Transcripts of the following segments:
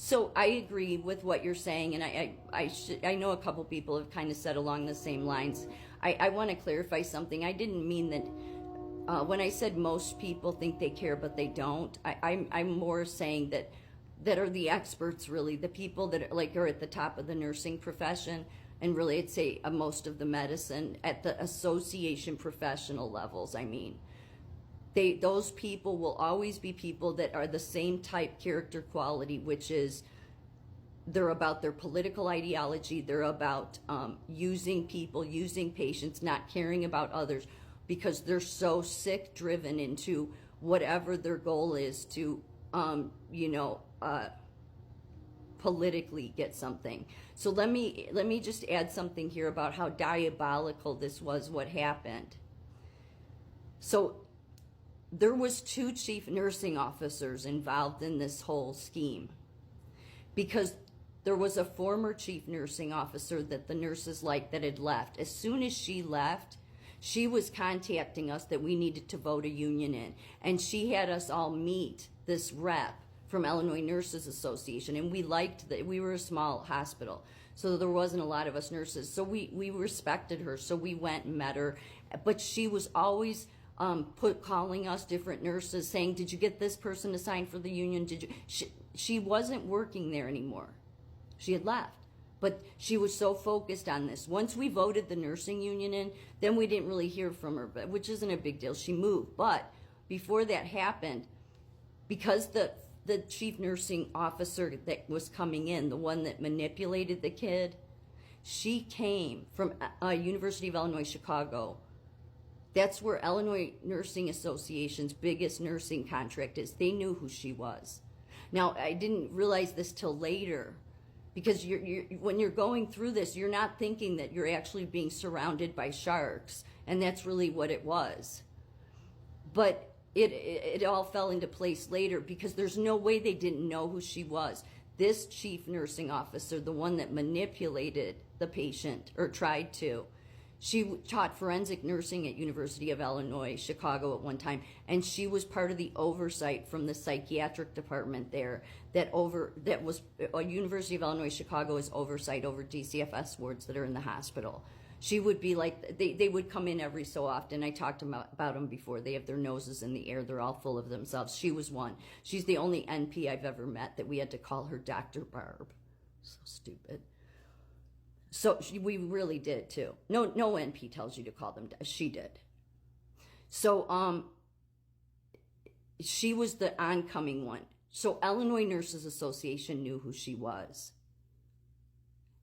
So I agree with what you're saying, and I know a couple people have kind of said along the same lines. I want to clarify something. I didn't mean that when I said most people think they care but they don't. I'm more saying that are the experts, really, the people that are at the top of the nursing profession, and really I'd say most of the medicine at the association professional levels. I mean, those people will always be people that are the same type character quality, which is they're about their political ideology. They're about using people, using patients, not caring about others, because they're so sick driven into whatever their goal is to, politically get something. So let me just add something here about how diabolical this was, what happened. So there was 2 chief nursing officers involved in this whole scheme, because there was a former chief nursing officer that the nurses liked that had left. As soon as she left, she was contacting us that we needed to vote a union in, and she had us all meet this rep from Illinois Nurses Association, and we liked that. We were a small hospital, so there wasn't a lot of us nurses, so we respected her, so we went and met her. But she was always calling us, different nurses, saying, did you get this person to sign for the union? Did you? She wasn't working there anymore. She had left. But she was so focused on this. Once we voted the nursing union in, then we didn't really hear from her, which isn't a big deal. She moved. But before that happened, because the chief nursing officer that was coming in, the one that manipulated the kid, she came from University of Illinois, Chicago. That's where Illinois Nursing Association's biggest nursing contract is. They knew who she was. Now, I didn't realize this till later, because when you're going through this, you're not thinking that you're actually being surrounded by sharks, and that's really what it was. But it all fell into place later, because there's no way they didn't know who she was. This chief nursing officer, the one that manipulated the patient, or tried to, she taught forensic nursing at University of Illinois, Chicago at one time, and she was part of the oversight from the psychiatric department there that was University of Illinois, Chicago is oversight over DCFS wards that are in the hospital. She would be like, they would come in every so often. I talked about them before. They have their noses in the air. They're all full of themselves. She was one. She's the only NP I've ever met that we had to call her Dr. Barb. So stupid. So we really did too. No NP tells you to call them. She did. So she was the oncoming one. So Illinois Nurses Association knew who she was.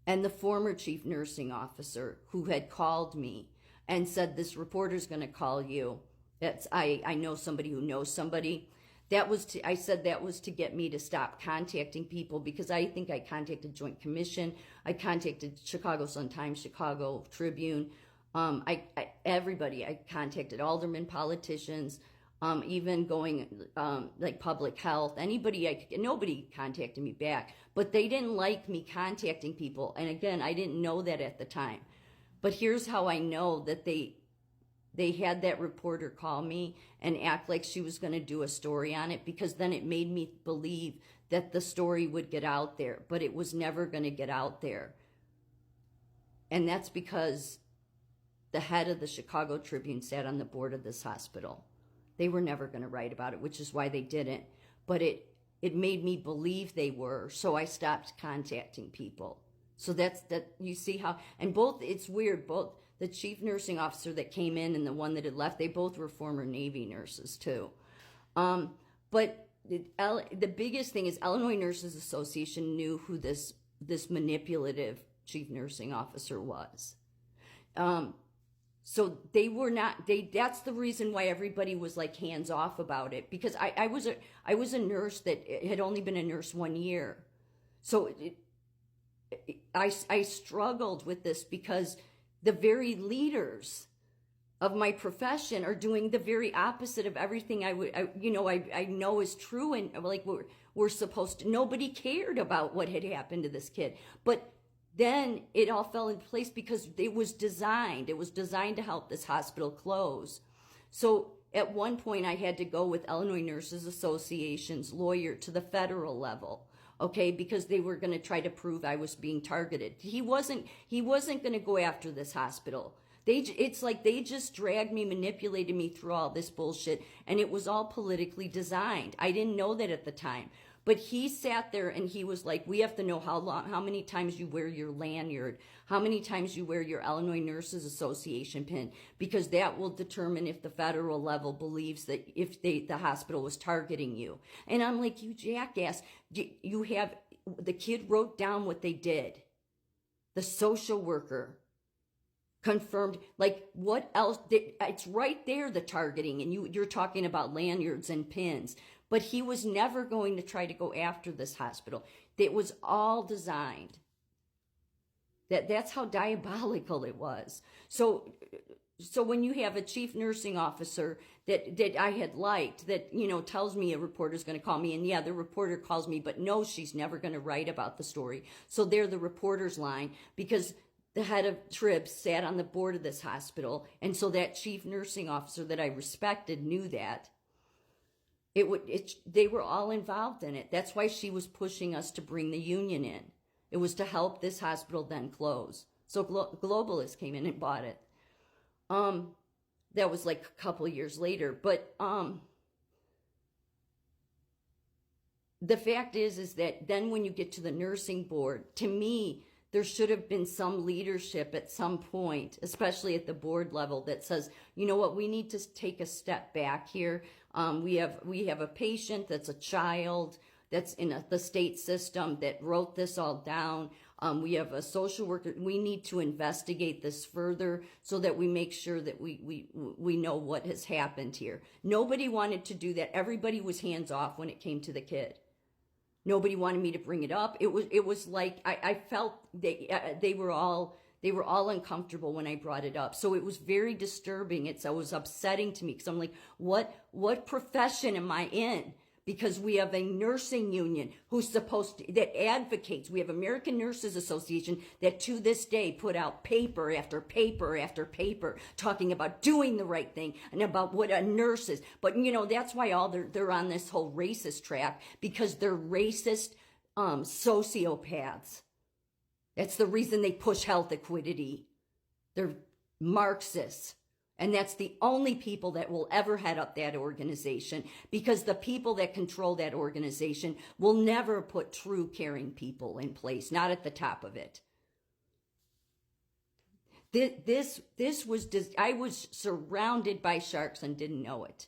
And the former chief nursing officer who had called me and said, this reporter's going to call you. I know somebody who knows somebody. I said that was to get me to stop contacting people, because I think I contacted Joint Commission. I contacted Chicago Sun-Times, Chicago Tribune. Everybody. I contacted aldermen, politicians, even going like public health. Nobody contacted me back, but they didn't like me contacting people. And again, I didn't know that at the time. But here's how I know that they had that reporter call me and act like she was going to do a story on it, because then it made me believe that the story would get out there, but it was never going to get out there. And that's because the head of the Chicago Tribune sat on the board of this hospital. They were never going to write about it, which is why they didn't. But it made me believe they were, so I stopped contacting people. So that you see how, and both, it's weird, both the chief nursing officer that came in and the one that had left, they both were former Navy nurses too. But the biggest thing is Illinois Nurses Association knew who this manipulative chief nursing officer was. So they were not, that's the reason why everybody was like hands off about it, because I was a nurse that had only been a nurse 1 year. So I struggled with this, because the very leaders of my profession are doing the very opposite of everything I know is true, and like we're supposed to. Nobody cared about what had happened to this kid, but then it all fell in place because it was designed to help this hospital close. So at one point I had to go with Illinois Nurses Association's lawyer to the federal level okay, because they were going to try to prove I was being targeted. He wasn't going to go after this hospital. It's like they just dragged me, manipulated me through all this bullshit, and it was all politically designed. I didn't know that at the time. But he sat there and he was like, we have to know how many times you wear your lanyard, how many times you wear your Illinois Nurses Association pin, because that will determine if the federal level believes that if the hospital was targeting you. And I'm like, you jackass, the kid wrote down what they did. The social worker confirmed, like, what else? It's right there, the targeting, and you're talking about lanyards and pins. But he was never going to try to go after this hospital. It was all designed. That's how diabolical it was. So when you have a chief nursing officer that I had liked, that, tells me a reporter's going to call me, and yeah, the reporter calls me, but no, she's never going to write about the story. So they're the reporter's line, because the head of TRIBS sat on the board of this hospital, and so that chief nursing officer that I respected knew that. They were all involved in it. That's why she was pushing us to bring the union in. It was to help this hospital then close. So globalists came in and bought it. That was like a couple years later. But the fact is that then when you get to the nursing board, to me, there should have been some leadership at some point, especially at the board level, that says, you know what, we need to take a step back here. We have a patient that's a child that's in the state system that wrote this all down. We have a social worker. We need to investigate this further so that we make sure that we know what has happened here. Nobody wanted to do that. Everybody was hands off when it came to the kid. Nobody wanted me to bring it up. It was like I felt they were all uncomfortable when I brought it up. So it was very disturbing. It was upsetting to me, because I'm like, what profession am I in? Because we have a nursing union that advocates. We have American Nurses Association that to this day put out paper after paper after paper talking about doing the right thing and about what a nurse is. But that's why they're on this whole racist track, because they're racist sociopaths. That's the reason they push health equity. They're Marxists. And that's the only people that will ever head up that organization, because the people that control that organization will never put true caring people in place, not at the top of it. I was surrounded by sharks and didn't know it.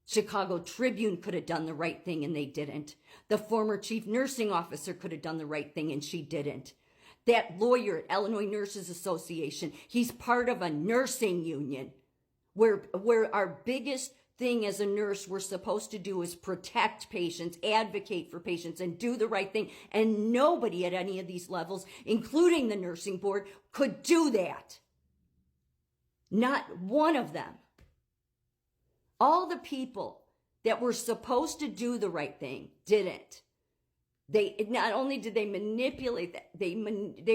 Chicago Tribune could have done the right thing and they didn't. The former chief nursing officer could have done the right thing and she didn't. That lawyer at Illinois Nurses Association, he's part of a nursing union where our biggest thing as a nurse we're supposed to do is protect patients, advocate for patients, and do the right thing. And nobody at any of these levels, including the nursing board, could do that. Not one of them. All the people that were supposed to do the right thing didn't. They not only did they manipulate that, they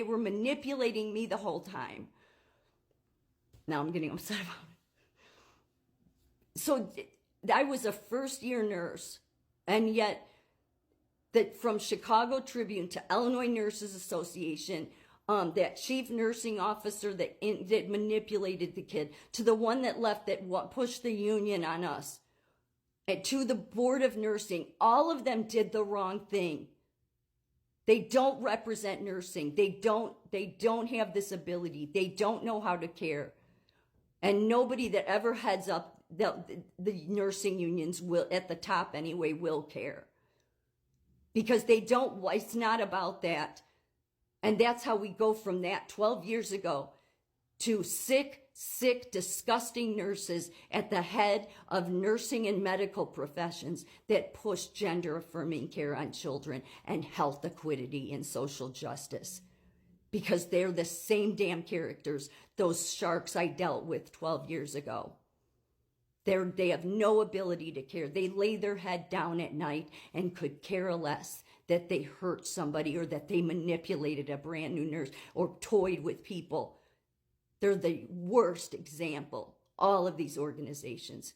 were manipulating me the whole time. Now I'm getting upset about it. So I was a first-year nurse, and yet that from Chicago Tribune to Illinois Nurses Association, that chief nursing officer that manipulated the kid, to the one that left that pushed the union on us, and to the board of nursing, all of them did the wrong thing. They don't represent nursing. They don't have this ability. They don't know how to care. And nobody that ever heads up the nursing unions will, at the top anyway, will care. Because they don't, it's not about that. And that's how we go from that 12 years ago to sick, disgusting nurses at the head of nursing and medical professions that push gender-affirming care on children and health equity and social justice. Because they're the same damn characters, those sharks I dealt with 12 years ago. They have no ability to care. They lay their head down at night and could care less that they hurt somebody or that they manipulated a brand new nurse or toyed with people. They're the worst example, all of these organizations,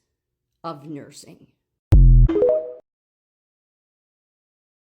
of nursing.